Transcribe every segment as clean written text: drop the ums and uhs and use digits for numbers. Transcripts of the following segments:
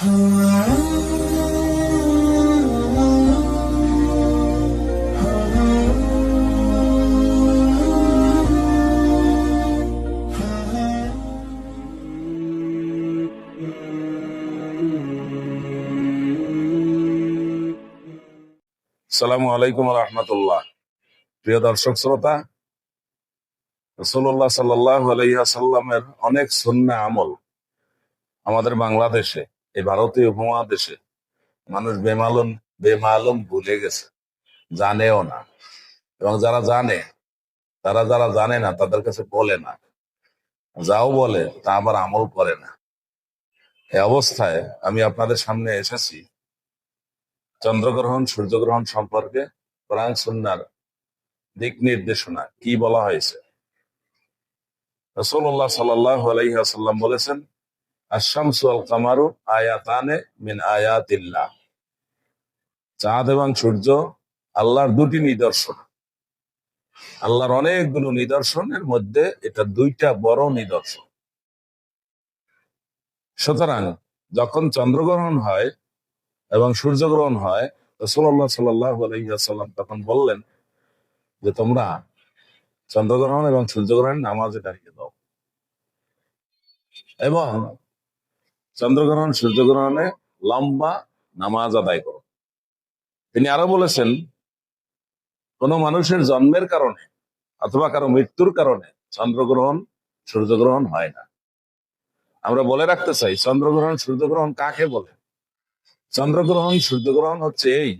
আসসালামু আলাইকুম রহমতুল্লাহ। প্রিয় দর্শক শ্রোতা, রাসূলুল্লাহ সাল্লাল্লাহু আলাইহি ওয়াসাল্লামের অনেক সুন্নাহ আমল আমাদের বাংলাদেশে, এই ভারতীয় উপমহাদেশে মানুষ বেমালুম ভুলে গেছে, জানেও না। এবং যারা জানে, যারা জানে না তাদের কাছে বলে না, যাও বলে তা আবার আমল করে না। এই অবস্থায় আমি আপনাদের সামনে এসেছি চন্দ্রগ্রহণ সূর্যগ্রহণ সম্পর্কে কোরআন সুন্নাহর দিক নির্দেশনা কি বলা হয়েছে। রাসূলুল্লাহ সাল্লাল্লাহু আলাইহি ওয়াসাল্লাম বলেছেন, আশ-শামসু ওয়াল কামারু আয়াতানে মিন আয়াতিল্লাহ। চাঁদ এবং সূর্য আল্লাহর দুটি নিদর্শন, আল্লাহর অনেকগুলো নিদর্শনের মধ্যে এটা দুইটা বড় নিদর্শন। সুতরাং যখন চন্দ্রগ্রহণ হয় এবং সূর্যগ্রহণ হয়, রাসূলুল্লাহ সাল্লাল্লাহু আলাইহি ওয়াসাল্লাম তখন বললেন যে তোমরা চন্দ্রগ্রহণ এবং সূর্যগ্রহণের নামাজে দাঁড়িয়ে দাও এবং চন্দ্রগ্রহণ সূর্যগ্রহণে লম্বা নামাজ আদায় করো। তিনি আরো বলেছেন, কোন মানুষের জন্মের কারণে অথবা কারো মৃত্যুর কারণে চন্দ্রগ্রহণ সূর্যগ্রহণ হয় না। আমরা বলে রাখতে চাই, চন্দ্রগ্রহণ সূর্যগ্রহণ কাকে বলে? চন্দ্রগ্রহণ সূর্যগ্রহণ হচ্ছে এই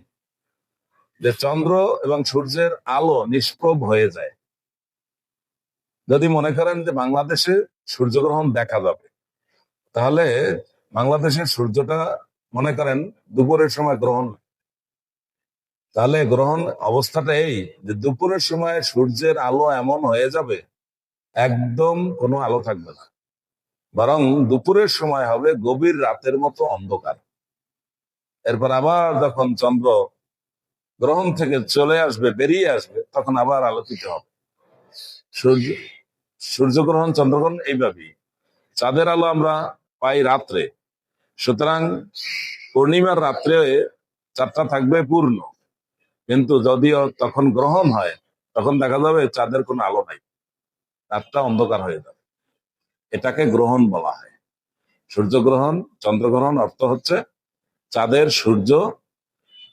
যে চন্দ্র এবং সূর্যের আলো নিষ্প্রভ হয়ে যায়। যদি মনে করেন যে বাংলাদেশে সূর্যগ্রহণ দেখা যাবে, তাহলে বাংলাদেশের সূর্যটা মনে করেন দুপুরের সময় গ্রহণ, তাহলে গ্রহণ অবস্থাটা এই যে দুপুরের সময় সূর্যের আলো এমন হয়ে যাবে একদম কোনো আলো থাকবে না, বরং দুপুরের সময় হবে গভীর রাতের মতো অন্ধকার। এরপর আবার যখন চন্দ্র গ্রহণ থেকে চলে আসবে, বেরিয়ে আসবে, তখন আবার আলোকিত হবে। সূর্য সূর্যগ্রহণ চন্দ্রগ্রহণ এইভাবেই। চাঁদের আলো আমরা পাই রাত্রে, সুতরাং পূর্ণিমার রাত্রে চাঁদটা থাকবে পূর্ণ, কিন্তু যদিও তখন গ্রহণ হয় তখন দেখা যাবে চাঁদের কোনো আলো নাই, রাতটা অন্ধকার হয়ে যাবে। এটাকে গ্রহণ বলা হয়। সূর্যগ্রহণ চন্দ্রগ্রহণ অর্থ হচ্ছে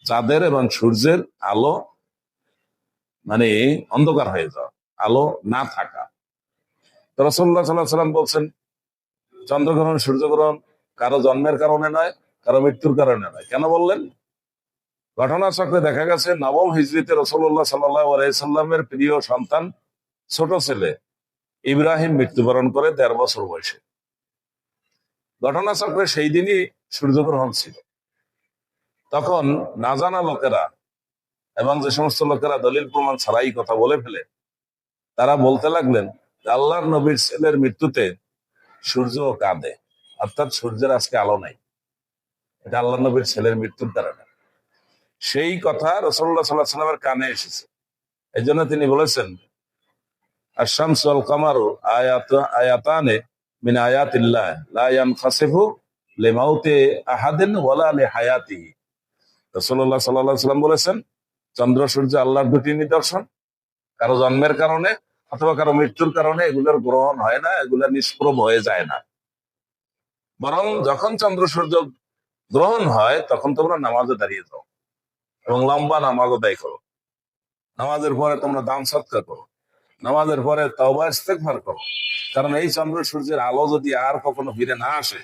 চাঁদের এবং সূর্যের আলো মানে অন্ধকার হয়ে যাওয়া, আলো না থাকা। রাসূলুল্লাহ সাল্লাল্লাহু আলাইহি ওয়াসাল্লাম বলছেন, চন্দ্রগ্রহণ সূর্যগ্রহণ কারো জন্মের কারণে নয়, কারো মৃত্যুর কারণে নয়। কেন বললেন? ঘটনাচক্রে দেখা গেছে নবম হিজরিতে রাসূলুল্লাহ সাল্লাল্লাহু আলাইহি ওয়াসাল্লামের প্রিয় সন্তান ছোট ছেলে ইব্রাহিম মৃত্যুবরণ করে ১৩ বছর বয়সে। ঘটনাচক্রে সেই দিনই সূর্যগ্রহণ ছিল। তখন না জানা লোকেরা এবং যে সমস্ত লোকেরা দলিল প্রমাণ ছাড়াই কথা বলে ফেলে, তারা বলতে লাগলেন আল্লাহর নবীর ছেলের মৃত্যুতে সূর্য কাঁদে, অর্থাৎ সূর্যের আজকে আলো নাই, এটা আল্লাহ নবীর ছেলের মৃত্যুর কারণে। সেই কথা রাসূলুল্লাহ সাল্লাল্লাহু আলাইহি ওয়াসাল্লামের কানে এসেছে। এই জন্য তিনি বলেছেন, আশ-শামসু ওয়াল কামারু আয়াতানে মিন আয়াতিল্লাহ লা ইয়ানখাসিফু লিমাউতি আহাদিন ওয়ালা লিহায়াতিহি। রাসূলুল্লাহ সাল্লাল্লাহু আলাইহি ওয়াসাল্লাম বলেছেন, চন্দ্র সূর্য আল্লাহর দুটি নিদর্শন, কারো জন্মের কারণে অথবা কারো মৃত্যুর কারণে এগুলোর গ্রহণ হয় না, এগুলো নিষ্প্রভ হয়ে যায় না। বরং যখন চন্দ্র সূর্য গ্রহণ হয় তখন তোমরা নামাজে দাঁড়িয়ে যাও এবং লম্বা নামাজ আদায় করো। নামাজের পরে তোমরা দান সদকা করো, নামাজের পরে তওবা ইস্তেগফার করো। কারণ এই চন্দ্র সূর্যের আলো যদি আর কখনো ফিরে না আসে,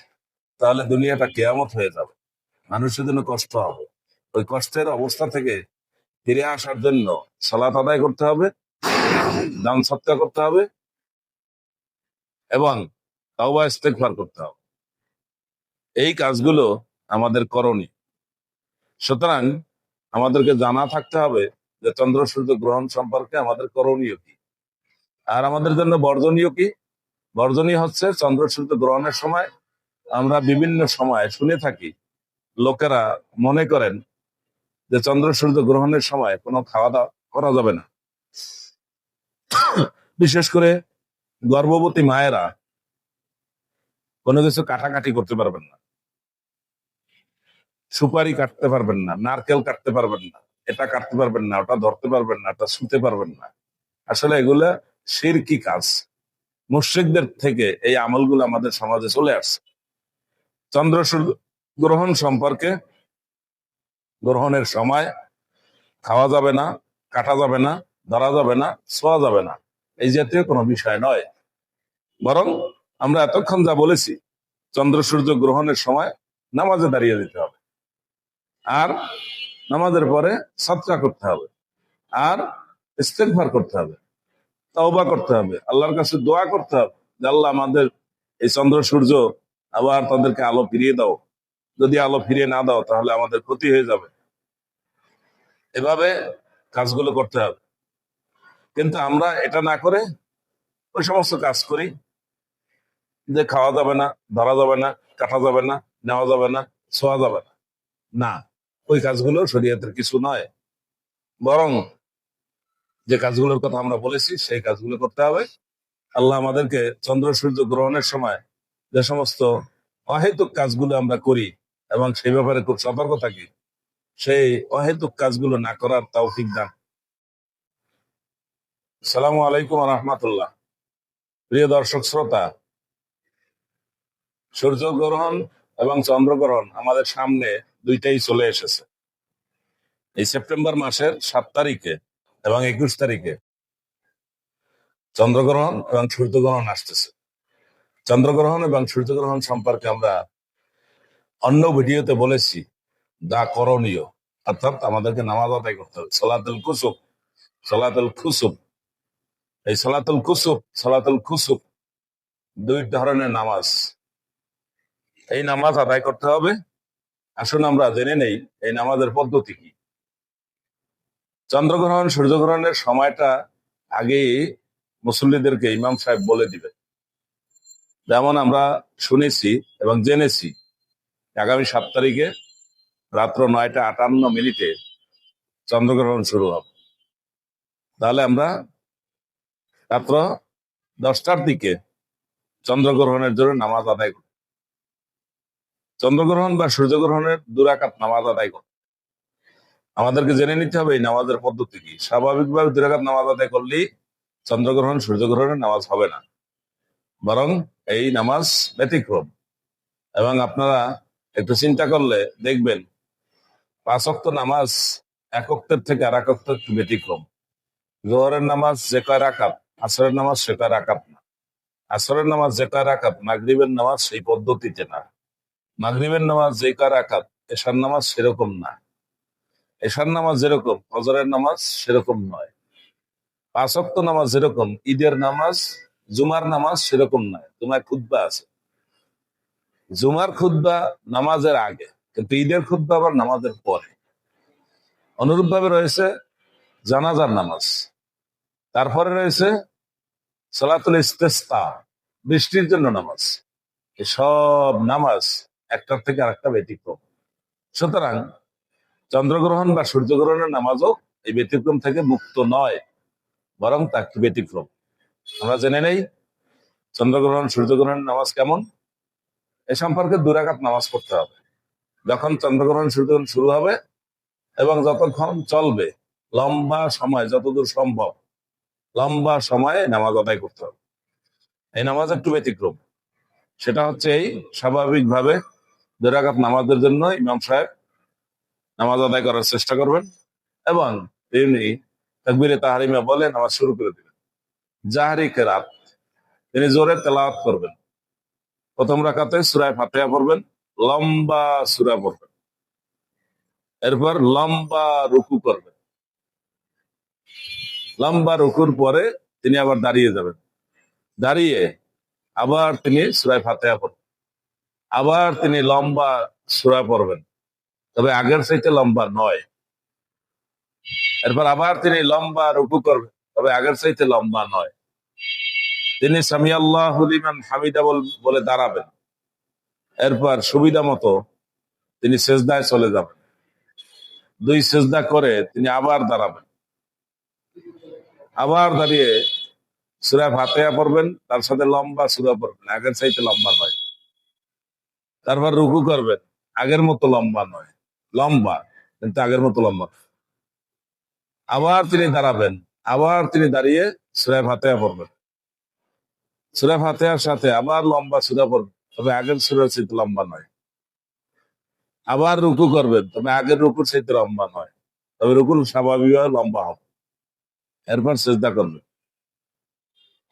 তাহলে দুনিয়াটা কিয়ামত হয়ে যাবে, মানুষের জন্য কষ্ট হবে। ওই কষ্টের অবস্থা থেকে ফিরে আসার জন্য সালাত আদায় করতে হবে, দান সদকা করতে হবে এবং তাওবা ইস্তেগফার করতে হবে। এই কাজগুলো আমাদের করণীয়। সুতরাং আমাদেরকে জানা থাকতে হবে যে চন্দ্র সূর্য গ্রহণ সম্পর্কে আমাদের করণীয় কি আর আমাদের জন্য বর্জনীয় কি। বর্জনীয় হচ্ছে, চন্দ্র সূর্য গ্রহণের সময় আমরা বিভিন্ন সময় শুনে থাকি লোকেরা মনে করেন যে চন্দ্র সূর্য গ্রহণের সময় কোনো খাওয়া দাওয়া করা যাবে না। বিশেষ করে গর্ভবতী মায়েরা কোনো কিছু কাটাকাটি করতে পারবেন না। সুপারি কাটতে পারবেন না, নারকেল কাটতে পারবেন না, এটা কাটতে পারবেন না, ওটা ধরতে পারবেন না, এটা ছুঁতে পারবেন না। আসলে এগুলা শিরকি কাজ। মুশরিকদের থেকে এই আমলগুলো আমাদের সমাজে চলে আসছে। চন্দ্র সূর্য গ্রহণ সম্পর্কে, গ্রহণের সময় খাওয়া যাবে না, কাটা যাবে না, ধরা যাবে না, ছোঁয়া যাবে না, এই জাতীয় কোনো বিষয় নয়। বরং আমরা এতক্ষণ যা বলেছি, চন্দ্র সূর্য গ্রহণের সময় নামাজে দাঁড়িয়ে দিতে হবে, আর নামাজের পরে সাদকা করতে হবে, আর ইস্তেগফার করতে হবে, তওবা করতে হবে, আল্লাহর কাছে দোয়া করতে হবে যে আল্লাহ আমাদের এই চন্দ্র সূর্য আবার তাদেরকে আলো ফিরিয়ে দাও, যদি আলো ফিরিয়ে না দাও তাহলে আমাদের ক্ষতি হয়ে যাবে। এভাবে কাজগুলো করতে হবে। কিন্তু আমরা এটা না করে ওই সমস্ত কাজ করি যে খাওয়া যাবে না, ধরা যাবে না, কাটা যাবে না, নেওয়া যাবে না, ছোঁয়া যাবে না। না, ওই কাজগুলো শরীয়তের কিছু নয়। বরং যে কাজগুলোর কথা আমরা বলেছি সেই কাজগুলো করতে হবে। আল্লাহ আমাদেরকে চন্দ্র সূর্য গ্রহণের সময় যে সমস্ত অহেতুক কাজগুলো আমরা করি এবং সেই ব্যাপারে খুব সতর্ক থাকি, সেই অহেতুক কাজগুলো না করার তৌফিক দান। আসসালামু আলাইকুম ওয়া রাহমাতুল্লাহ। প্রিয় দর্শক শ্রোতা, সূর্যগ্রহণ এবং চন্দ্রগ্রহণ আমাদের সামনে দুইটাই চলে এসেছে। এই সেপ্টেম্বর মাসের 7 তারিখে এবং 21 তারিখে চন্দ্রগ্রহণ এবং সূর্যগ্রহণ আসতেছে। চন্দ্রগ্রহণ এবং সূর্যগ্রহণ সম্পর্কে আমরা অন্য ভিডিওতে বলেছি যা করণীয়, অর্থাৎ আমাদেরকে নামাজ আদায় করতে হবে, সালাতুল কুসুফ, সালাতুল খুসুফ। এই সালাতুল কুসুফ, সালাতুল খুসুফ দুই ধরনের নামাজ। এই নামাজ আদায় করতে হবে। আসুন আমরা জেনে নেই এই নামাজের পদ্ধতি কি। চন্দ্রগ্রহণ সূর্যগ্রহণের সময়টা আগেই মুসল্লিদেরকে ইমাম সাহেব বলে দিবে। যেমন আমরা শুনেছি এবং জেনেছি আগামী 7 তারিখে রাত্র 9টা 58 মিনিটে চন্দ্রগ্রহণ শুরু হবে। তাহলে আমরা রাত্র 10টার দিকে চন্দ্রগ্রহণের জন্য নামাজ আদায় করি। চন্দ্রগ্রহণ বা সূর্যগ্রহণের 2 রাকাত নামাজ আদায় করি। আমাদেরকে জেনে নিতে হবে এই নামাজের পদ্ধতি কি। স্বাভাবিকভাবে 2 রাকাত নামাজ আদায় করলেই চন্দ্রগ্রহণ সূর্যগ্রহণের নামাজ হবে না, বরং এই নামাজ ব্যতিক্রম। এবং আপনারা একটু চিন্তা করলে দেখবেন 5 ওয়াক্ত নামাজ এক ওয়াক্তের থেকে আর এক ওয়াক্ত একটু ব্যতিক্রম। জোহরের নামাজ যে কয় রাকাত, আসরের নামাজ সে কয় রাকাত না। আসরের নামাজ যে কয় রাকাত, মাগরিবের নামাজ সেই পদ্ধতিতে না। মাগরিবের নামাজ যে কয় রাকাত, এশার নামাজ সেরকম না। এশার নামাজ যেরকম, ফজরের নামাজ সেরকম নয়। 5 ওয়াক্ত নামাজ যেরকম, ঈদের নামাজ, জুমার নামাজ সেরকম নয়। জুমায় খুতবা আছে, জুমার খুতবা নামাজের আগে, কিন্তু ঈদের খুতবা আবার নামাজের পরে। অনুরূপ ভাবে রয়েছে জানাজার নামাজ, তারপরে রয়েছে সালাতুল ইস্তেসকা, বৃষ্টির জন্য নামাজ। সব নামাজ একটার থেকে আরেকটা ব্যতিক্রম। সুতরাং চন্দ্রগ্রহণ বা সূর্যগ্রহণের নামাজও এই ব্যতিক্রম থেকে মুক্ত নয়, বরং তা একটি ব্যতিক্রম। আমরা জেনে নেই চন্দ্রগ্রহণ সূর্যগ্রহণের নামাজ কেমন। এ সম্পর্কে 2 রাকাত নামাজ পড়তে হবে যখন চন্দ্রগ্রহণ সূর্যগ্রহণ শুরু হবে এবং যতক্ষণ চলবে, লম্বা সময়, যতদূর সম্ভব লম্বা সময়ে নামাজ আদায় করতে হবে। এই নামাজ একটু ব্যতিক্রম। সেটা হচ্ছে এই, স্বাভাবিকভাবে 2 রাকাত নামাজের জন্য ইমাম সাহেব নামাজ আদায় করার চেষ্টা করবেন এবং তিনি তাকবীরে তাহরিমা বলে নামাজ শুরু করে দিবেন। জাহরি কেরাত, তিনি জোরে তেলাওয়াত করবেন। প্রথম রাকাতে সূরা ফাতিহা পড়বেন, লম্বা সূরা পড়বেন। এরপর লম্বা রুকু করবেন। লম্বা রুকুর পরে তিনি আবার দাঁড়িয়ে যাবেন। দাঁড়িয়ে আবার তিনি সূরা ফাতিহা পড়বেন। আবার তিনি লম্বা সূরা পড়বেন, তবে আগের চাইতে লম্বা নয়। এরপর আবার তিনি লম্বা রুকু করবেন, তবে আগের চাইতে লম্বা নয়। তিনি সামি আল্লাহু লিমান হামিদা বলে দাঁড়াবেন। এরপর সুবিধা মতো তিনি সেজদায় চলে যাবেন। 2 সেজদা করে তিনি আবার দাঁড়াবেন। আবার দাঁড়িয়ে সূরা ফাতিহা পড়বেন, তার সাথে লম্বা সূরা পড়বেন, আগের চাইতে লম্বা নয়। তারপর রুকু করবেন, আগের মতো লম্বা নয়। লম্বা, কিন্তু আগের মতো লম্বা। আবার তিনি দাঁড়াবেন, আবার তিনি দাঁড়িয়ে সূরা ফাতিহা পড়বেন, সূরা ফাতিহার সাথে আবার লম্বা সূরা পড়বেন, তবে আগের সূরার চাইতে লম্বা নয়। আবার রুকু করবেন, তবে আগের রুকুর চাইতে লম্বা নয়, তবে রুকুর স্বাভাবিকভাবে লম্বা হবে। এরপর সিজদা করবেন।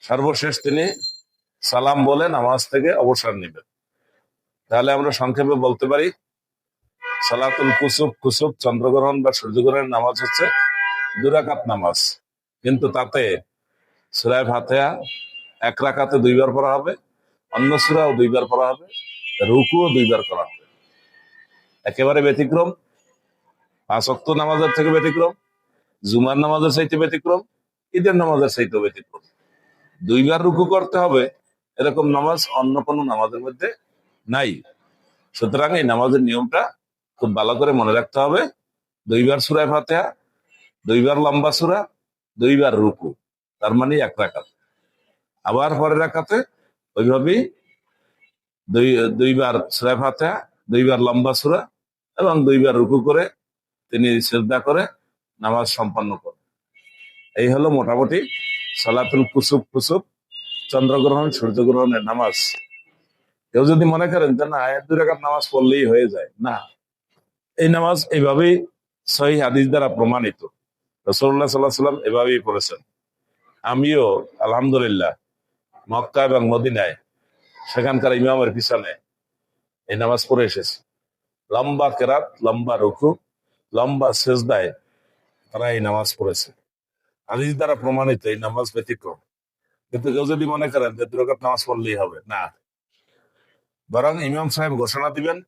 সর্বশেষ তিনি সালাম বলে নামাজ থেকে অবসর নেবেন। তাহলে আমরা সংক্ষেপে বলতে পারি, সালাতুল কুসুফ, কুসুফ চন্দ্রগ্রহণ বা সূর্যগ্রহণের নামাজ হচ্ছে 2 রাকাত নামাজ, কিন্তু তাতে সূরা ফাতিহা 1 রাকাতে 2 বার পড়া হবে, অন্য সূরাও 2 বার পড়া হবে, রুকুও 2 বার করা হবে। একেবারে ব্যতিক্রম, 5 ওয়াক্ত নামাজের থেকে ব্যতিক্রম, জুমার নামাজের চাইতে ব্যতিক্রম, ঈদের নামাজের চাইতে ব্যতিক্রম। 2 বার রুকু করতে হবে, এরকম নামাজ অন্য কোনো নামাজের মধ্যে নাই। সুতরাং এই নামাজের নিয়মটা খুব ভালো করে মনে রাখতে হবে। 2 বার সূরা ফাতিহা, 2 বার লম্বা সূরা, 2 বার রুকু, তার মানে 1 রাকাত। আবার পরের রাকাতে ওইভাবেই 2 বার সূরা ফাতিহা, 2 বার লম্বা সূরা এবং 2 বার রুকু করে তিনি সিজদা করে নামাজ সম্পন্ন করেন। এই হলো মোটামুটি সালাতুল কুসুফ, কুসুফ চন্দ্রগ্রহণ সূর্যগ্রহণের নামাজ। কেউ যদি মনে করেন যে না 2 রাকাত নামাজ পড়লেই হয়ে যায়, না, এই নামাজ এইভাবেই সহিহ হাদিস দ্বারা প্রমাণিত। রাসূলুল্লাহ সাল্লাল্লাহু আলাইহি ওয়াসাল্লাম এভাবেই পড়েছেন। আমিও আলহামদুলিল্লাহ মক্কা এবং মদিনায় সেখানকার ইমামের পিছনে এই নামাজ পড়ে এসেছি। লম্বা কেরাত, লম্বা রুকু, লম্বা সেজদায় তারা এই নামাজ পড়েছে। হাদিস দ্বারা প্রমাণিত এই নামাজ ব্যতিক্রম। কিন্তু কেউ যদি মনে করেন যে 2 রাকাত নামাজ পড়লেই হবে, না, বরং ইমাম সাহেব ঘোষণা দিবেন।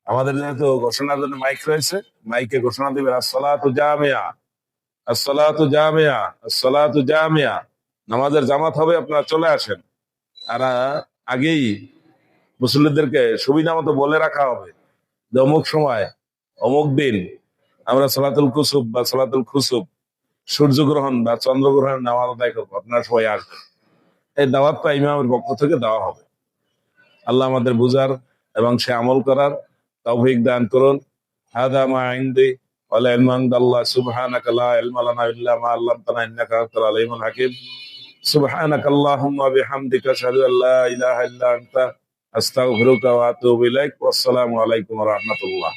আমাদের যেহেতু ঘোষণার জন্য মাইক রয়েছে, মাইকে ঘোষণা দিবেন, আসসালাতু জামিয়া, আসসালাতু জামিয়া, আসসালাতু জামিয়া, নামাজের জামাত হবে, আপনারা চলে আসেন। আর আগেই মুসল্লিদেরকে সুবিধা মতো বলে রাখা হবে যে অমুক সময় অমুক দিন আমরা সালাতুল কুসুফ বা সালাতুল খুসুফ সূর্যগ্রহণ বা চন্দ্রগ্রহণের নামাজ আদায় করবো, আপনারা সবাই আসবেন। এই দাওয়াতটা ইমামের পক্ষ থেকে দেওয়া হবে। আল্লাহ আমাদের বুঝার এবং সে আমল করার তৌফিক দান করুন। হাদা মা ইনদি ওয়ালা ইলমু ইনদাল্লাহ, সুবহানাকা লা ইলমা লানা ইল্লা মা আল্লামতানা ইন্নাকা আনতাল আলিমুল হাকিম। সুবহানাকা আল্লাহুম্মা বিহামদিকা আশহাদু আল্লা ইলাহা ইল্লা আনতা আস্তাগফিরুকা ওয়া আতুবু ইলাইক। ওয়াসসালামু আলাইকুম ওয়া রাহমাতুল্লাহ।